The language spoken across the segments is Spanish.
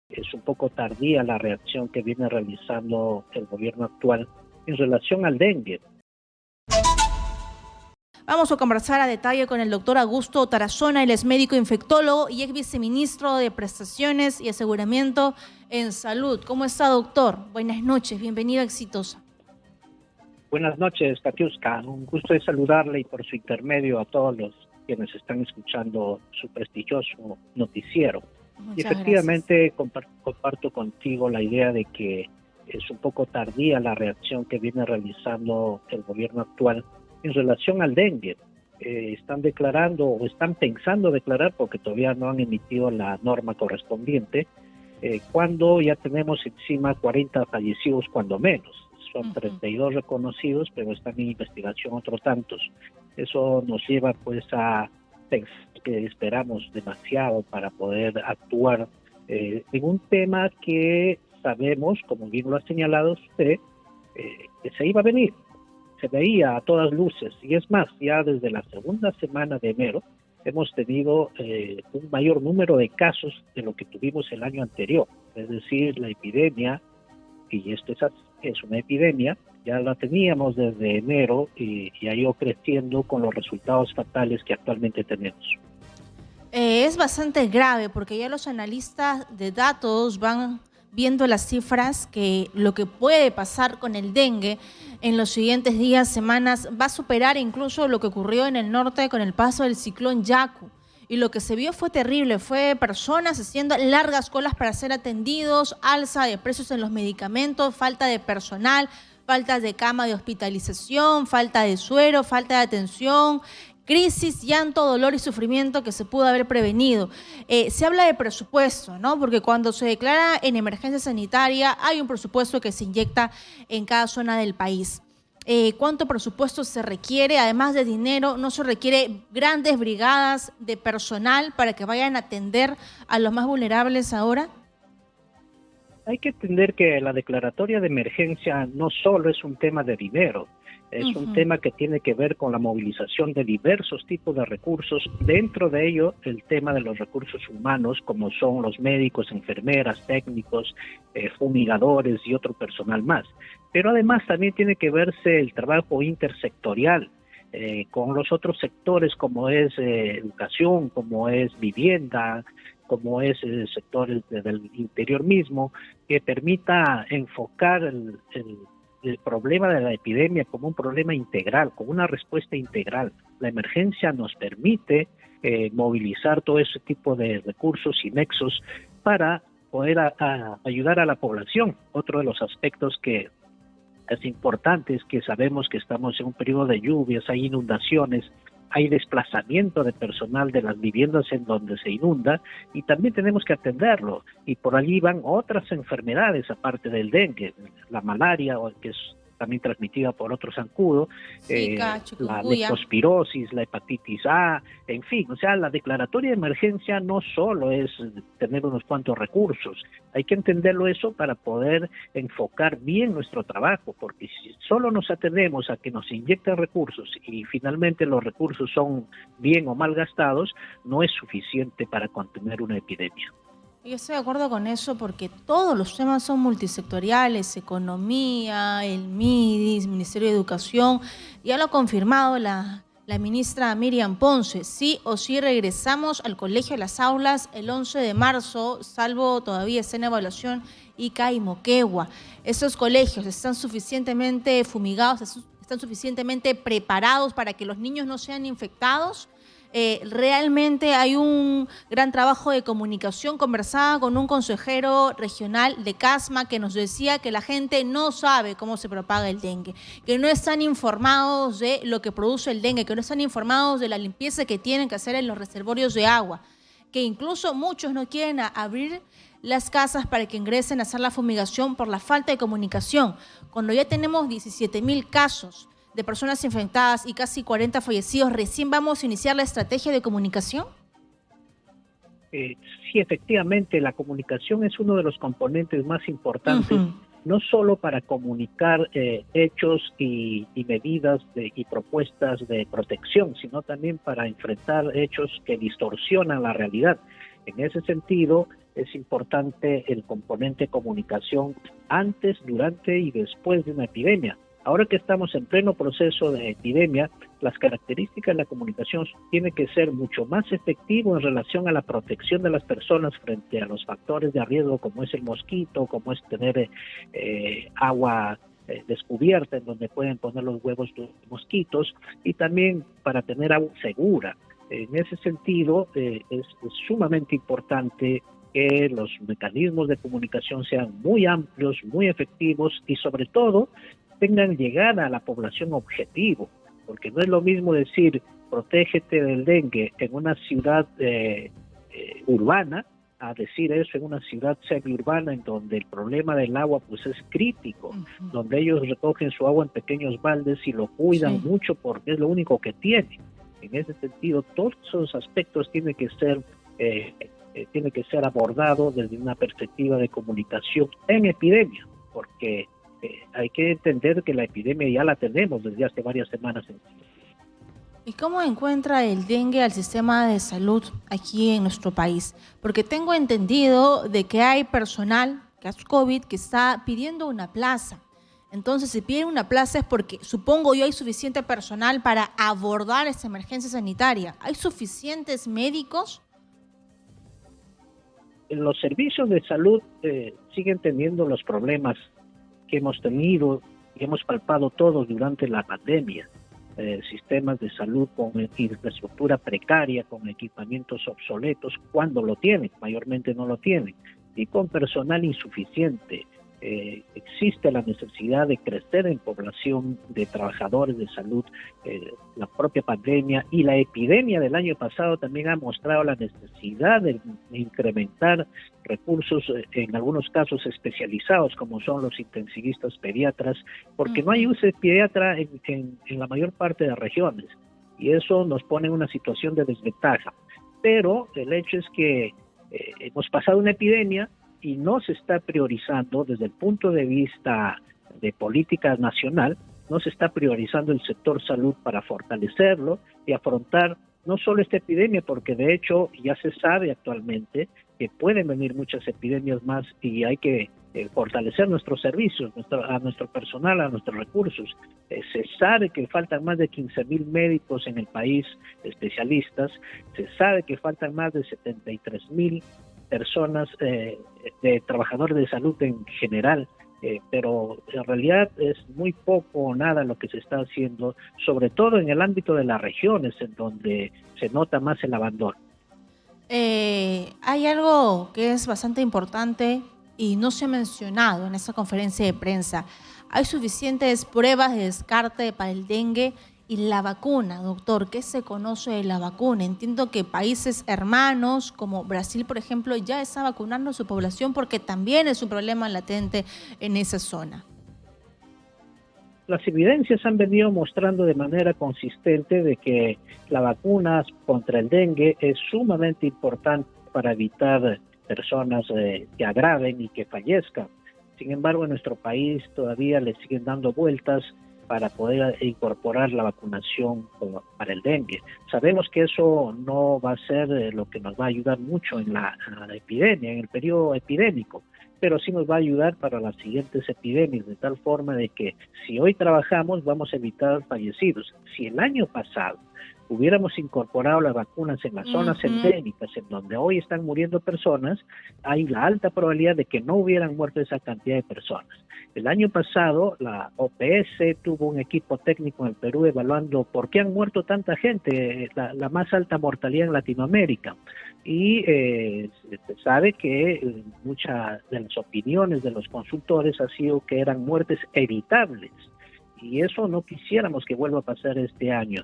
Es un poco tardía la reacción que viene realizando el gobierno actual en relación al dengue. Vamos a conversar a detalle con el doctor Augusto Tarazona, él es médico infectólogo y ex viceministro de Prestaciones y Aseguramiento en Salud. ¿Cómo está, doctor? Buenas noches, bienvenido a Exitosa. Buenas noches, Katiuska. Un gusto de saludarle y por su intermedio a todos los quienes están escuchando su prestigioso noticiero. Y efectivamente comparto contigo la idea de que es un poco tardía la reacción que viene realizando el gobierno actual en relación al dengue. Están declarando o están pensando declarar, porque todavía no han emitido la norma correspondiente, cuando ya tenemos encima 40 fallecidos cuando menos. Son 32 reconocidos, pero están en investigación otros tantos. Eso nos lleva pues a pensar que esperamos demasiado para poder actuar en un tema que sabemos, como bien lo ha señalado usted, que se iba a venir. Se veía a todas luces, y es más, ya desde la segunda semana de enero hemos tenido un mayor número de casos de lo que tuvimos el año anterior. Es decir, la epidemia, y esto es una epidemia, ya la teníamos desde enero y ha ido creciendo con los resultados fatales que actualmente tenemos. Es bastante grave porque ya los analistas de datos van viendo las cifras que lo que puede pasar con el dengue en los siguientes días, semanas, va a superar incluso lo que ocurrió en el norte con el paso del ciclón Yaku. Y lo que se vio fue terrible, fue personas haciendo largas colas para ser atendidos, alza de precios en los medicamentos, falta de personal, falta de cama de hospitalización, falta de suero, falta de atención, crisis, llanto, dolor y sufrimiento que se pudo haber prevenido. Se habla de presupuesto, ¿no? Porque cuando se declara en emergencia sanitaria hay un presupuesto que se inyecta en cada zona del país. ¿Cuánto presupuesto se requiere? Además de dinero, ¿no se requiere grandes brigadas de personal para que vayan a atender a los más vulnerables ahora? Hay que entender que la declaratoria de emergencia no solo es un tema de dinero, es un tema que tiene que ver con la movilización de diversos tipos de recursos, dentro de ello el tema de los recursos humanos, como son los médicos, enfermeras, técnicos, fumigadores y otro personal más. Pero además también tiene que verse el trabajo intersectorial con los otros sectores, como es educación, como es vivienda, como es el sector del interior mismo, que permita enfocar el problema de la epidemia como un problema integral, como una respuesta integral. La emergencia nos permite movilizar todo ese tipo de recursos y nexos para poder ayudar a la población. Otro de los aspectos que es importante es que sabemos que estamos en un periodo de lluvias, hay inundaciones, hay desplazamiento de personal de las viviendas en donde se inunda y también tenemos que atenderlo. Y por allí van otras enfermedades aparte del dengue, la malaria, que es también transmitida por otro zancudo, la leptospirosis, la hepatitis A, en fin. O sea, la declaratoria de emergencia no solo es tener unos cuantos recursos, hay que entenderlo eso para poder enfocar bien nuestro trabajo, porque si solo nos atendemos a que nos inyecten recursos y finalmente los recursos son bien o mal gastados, no es suficiente para contener una epidemia. Yo estoy de acuerdo con eso porque todos los temas son multisectoriales, economía, el MIDIS, Ministerio de Educación, ya lo ha confirmado la ministra Miriam Ponce. Sí o sí regresamos al colegio, a las aulas el 11 de marzo, salvo todavía está en evaluación Ica y Moquegua. Esos colegios están suficientemente fumigados, están suficientemente preparados para que los niños no sean infectados. Realmente hay un gran trabajo de comunicación. Conversaba con un consejero regional de Casma que nos decía que la gente no sabe cómo se propaga el dengue, que no están informados de lo que produce el dengue, que no están informados de la limpieza que tienen que hacer en los reservorios de agua, que incluso muchos no quieren abrir las casas para que ingresen a hacer la fumigación por la falta de comunicación. Cuando ya tenemos 17.000 casos de personas infectadas y casi 40 fallecidos, ¿recién vamos a iniciar la estrategia de comunicación? Sí, efectivamente, la comunicación es uno de los componentes más importantes, no solo para comunicar hechos y medidas y propuestas de protección, sino también para enfrentar hechos que distorsionan la realidad. En ese sentido, es importante el componente comunicación antes, durante y después de una epidemia. Ahora que estamos en pleno proceso de epidemia, las características de la comunicación tienen que ser mucho más efectivo en relación a la protección de las personas frente a los factores de riesgo, como es el mosquito, como es tener agua descubierta en donde pueden poner los huevos de mosquitos, y también para tener agua segura. En ese sentido, es sumamente importante que los mecanismos de comunicación sean muy amplios, muy efectivos y sobre todo tengan llegada a la población objetivo, porque no es lo mismo decir protégete del dengue en una ciudad urbana a decir eso en una ciudad semiurbana en donde el problema del agua pues es crítico, donde ellos recogen su agua en pequeños baldes y lo cuidan mucho porque es lo único que tienen. En ese sentido, todos esos aspectos tienen que ser abordados desde una perspectiva de comunicación en epidemia, porque hay que entender que la epidemia ya la tenemos desde hace varias semanas. ¿Y cómo encuentra el dengue al sistema de salud aquí en nuestro país? Porque tengo entendido de que hay personal, que es COVID, que está pidiendo una plaza. Entonces, si piden una plaza es porque, supongo yo, hay suficiente personal para abordar esta emergencia sanitaria. ¿Hay suficientes médicos? Los servicios de salud siguen teniendo los problemas que hemos tenido y hemos palpado todos durante la pandemia. Sistemas de salud con infraestructura precaria, con equipamientos obsoletos, cuando lo tienen, mayormente no lo tienen, y con personal insuficiente. Existe la necesidad de crecer en población de trabajadores de salud. La propia pandemia y la epidemia del año pasado también ha mostrado la necesidad de incrementar recursos, en algunos casos especializados, como son los intensivistas pediatras, porque no hay uso de pediatra en la mayor parte de las regiones, y eso nos pone en una situación de desventaja. Pero el hecho es que hemos pasado una epidemia y no se está priorizando desde el punto de vista de política nacional, no se está priorizando el sector salud para fortalecerlo y afrontar no solo esta epidemia, porque de hecho ya se sabe actualmente que pueden venir muchas epidemias más y hay que fortalecer nuestros servicios, a nuestro personal, a nuestros recursos. Se sabe que faltan más de 15,000 médicos en el país, especialistas, se sabe que faltan más de 73,000 personas, de trabajadores de salud en general, pero en realidad es muy poco o nada lo que se está haciendo, sobre todo en el ámbito de las regiones, en donde se nota más el abandono. Hay algo que es bastante importante y no se ha mencionado en esta conferencia de prensa. Hay suficientes pruebas de descarte para el dengue y la vacuna, doctor. ¿Qué se conoce de la vacuna? Entiendo que países hermanos como Brasil, por ejemplo, ya está vacunando a su población porque también es un problema latente en esa zona. Las evidencias han venido mostrando de manera consistente de que la vacuna contra el dengue es sumamente importante para evitar personas que agraven y que fallezcan. Sin embargo, en nuestro país todavía le siguen dando vueltas para poder incorporar la vacunación para el dengue. Sabemos que eso no va a ser lo que nos va a ayudar mucho en la epidemia, en el periodo epidémico, pero sí nos va a ayudar para las siguientes epidemias, de tal forma de que si hoy trabajamos vamos a evitar fallecidos. Si el año pasado hubiéramos incorporado las vacunas en las zonas endémicas, en donde hoy están muriendo personas, hay la alta probabilidad de que no hubieran muerto esa cantidad de personas. El año pasado, la OPS tuvo un equipo técnico en el Perú evaluando por qué han muerto tanta gente, la más alta mortalidad en Latinoamérica. Y se sabe que muchas de las opiniones de los consultores ha sido que eran muertes evitables. Y eso no quisiéramos que vuelva a pasar este año.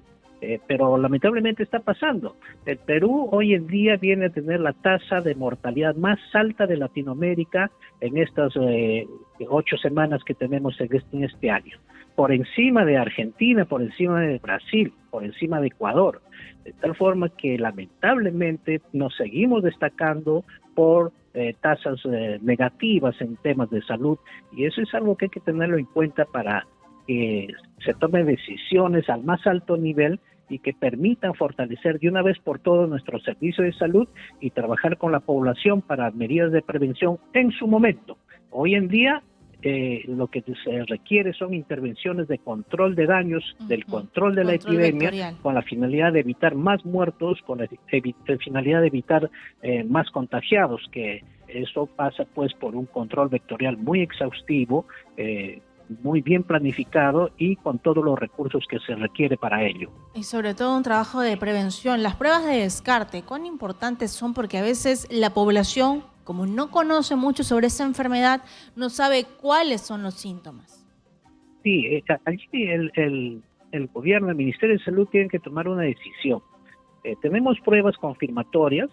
Pero lamentablemente está pasando. El Perú hoy en día viene a tener la tasa de mortalidad más alta de Latinoamérica en estas 8 semanas que tenemos en este año. Por encima de Argentina, por encima de Brasil, por encima de Ecuador. De tal forma que lamentablemente nos seguimos destacando por tasas negativas en temas de salud, y eso es algo que hay que tenerlo en cuenta para que se tomen decisiones al más alto nivel y que permitan fortalecer de una vez por todas nuestro servicio de salud y trabajar con la población para medidas de prevención en su momento. Hoy en día lo que se requiere son intervenciones de control de daños, del control de la epidemia, vectorial, con la finalidad de evitar más muertos, con la finalidad de evitar más contagiados, que eso pasa pues por un control vectorial muy exhaustivo, muy bien planificado y con todos los recursos que se requiere para ello. Y sobre todo un trabajo de prevención. Las pruebas de descarte, ¿cuán importantes son? Porque a veces la población, como no conoce mucho sobre esa enfermedad, no sabe cuáles son los síntomas. Sí, allí el gobierno, el Ministerio de Salud tienen que tomar una decisión. Tenemos pruebas confirmatorias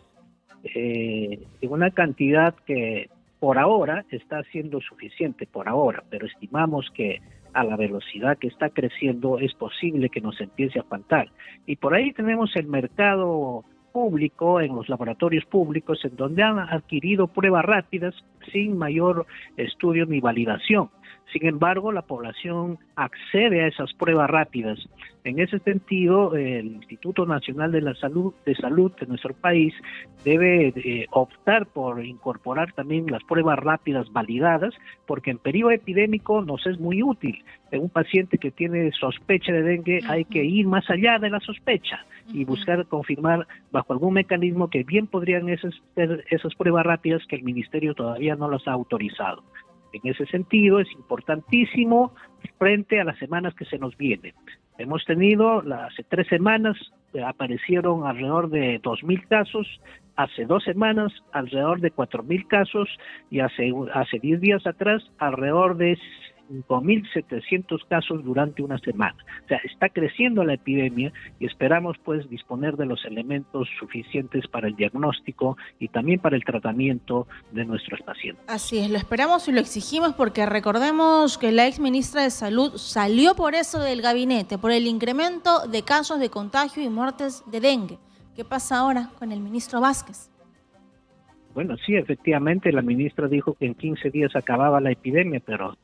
en una cantidad que por ahora está siendo suficiente, por ahora, pero estimamos que a la velocidad que está creciendo es posible que nos empiece a faltar. Y por ahí tenemos el mercado público, en los laboratorios públicos, en donde han adquirido pruebas rápidas sin mayor estudio ni validación. Sin embargo, la población accede a esas pruebas rápidas. En ese sentido, el Instituto Nacional de la Salud de nuestro país debe optar por incorporar también las pruebas rápidas validadas, porque en periodo epidémico nos es muy útil. En un paciente que tiene sospecha de dengue hay que ir más allá de la sospecha y buscar confirmar bajo algún mecanismo que bien podrían ser esas pruebas rápidas que el Ministerio todavía no las ha autorizado. En ese sentido, es importantísimo frente a las semanas que se nos vienen. Hemos tenido, hace 3 semanas, aparecieron alrededor de 2.000 casos, hace 2 semanas alrededor de 4.000 casos y hace 10 días atrás alrededor de 5.700 casos durante una semana. O sea, está creciendo la epidemia y esperamos pues disponer de los elementos suficientes para el diagnóstico y también para el tratamiento de nuestros pacientes. Así es, lo esperamos y lo exigimos porque recordemos que la ex ministra de Salud salió por eso del gabinete, por el incremento de casos de contagio y muertes de dengue. ¿Qué pasa ahora con el ministro Vázquez? Bueno, sí, efectivamente la ministra dijo que en 15 días acababa la epidemia, pero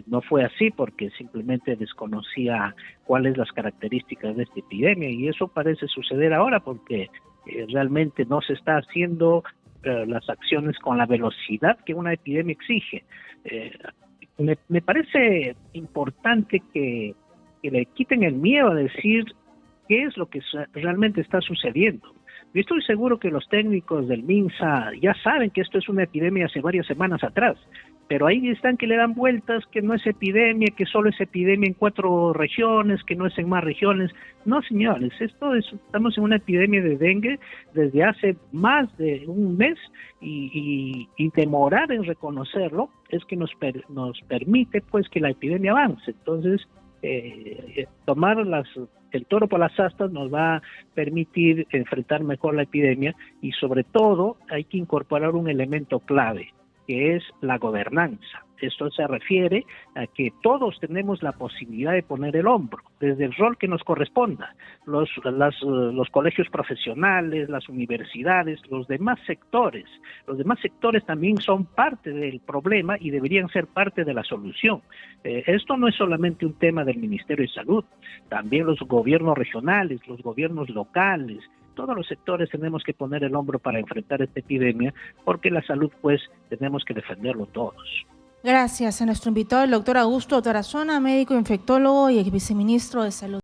no fue así porque simplemente desconocía cuáles las características de esta epidemia y eso parece suceder ahora porque realmente no se está haciendo las acciones con la velocidad que una epidemia exige. Me parece importante que le quiten el miedo a decir qué es lo que realmente está sucediendo. Yo estoy seguro que los técnicos del MINSA ya saben que esto es una epidemia hace varias semanas atrás, pero ahí están que le dan vueltas, que no es epidemia, que solo es epidemia en 4 regiones, que no es en más regiones. No, señores, estamos en una epidemia de dengue desde hace más de un mes y demorar en reconocerlo es que nos permite pues que la epidemia avance. Entonces, tomar el toro por las astas nos va a permitir enfrentar mejor la epidemia y sobre todo hay que incorporar un elemento clave, que es la gobernanza. Esto se refiere a que todos tenemos la posibilidad de poner el hombro, desde el rol que nos corresponda. Los colegios profesionales, las universidades, los demás sectores también son parte del problema y deberían ser parte de la solución. Esto no es solamente un tema del Ministerio de Salud, también los gobiernos regionales, los gobiernos locales, todos los sectores tenemos que poner el hombro para enfrentar esta epidemia, porque la salud, pues, tenemos que defenderlo todos. Gracias a nuestro invitado, el doctor Augusto Tarazona, médico infectólogo y viceministro de Salud.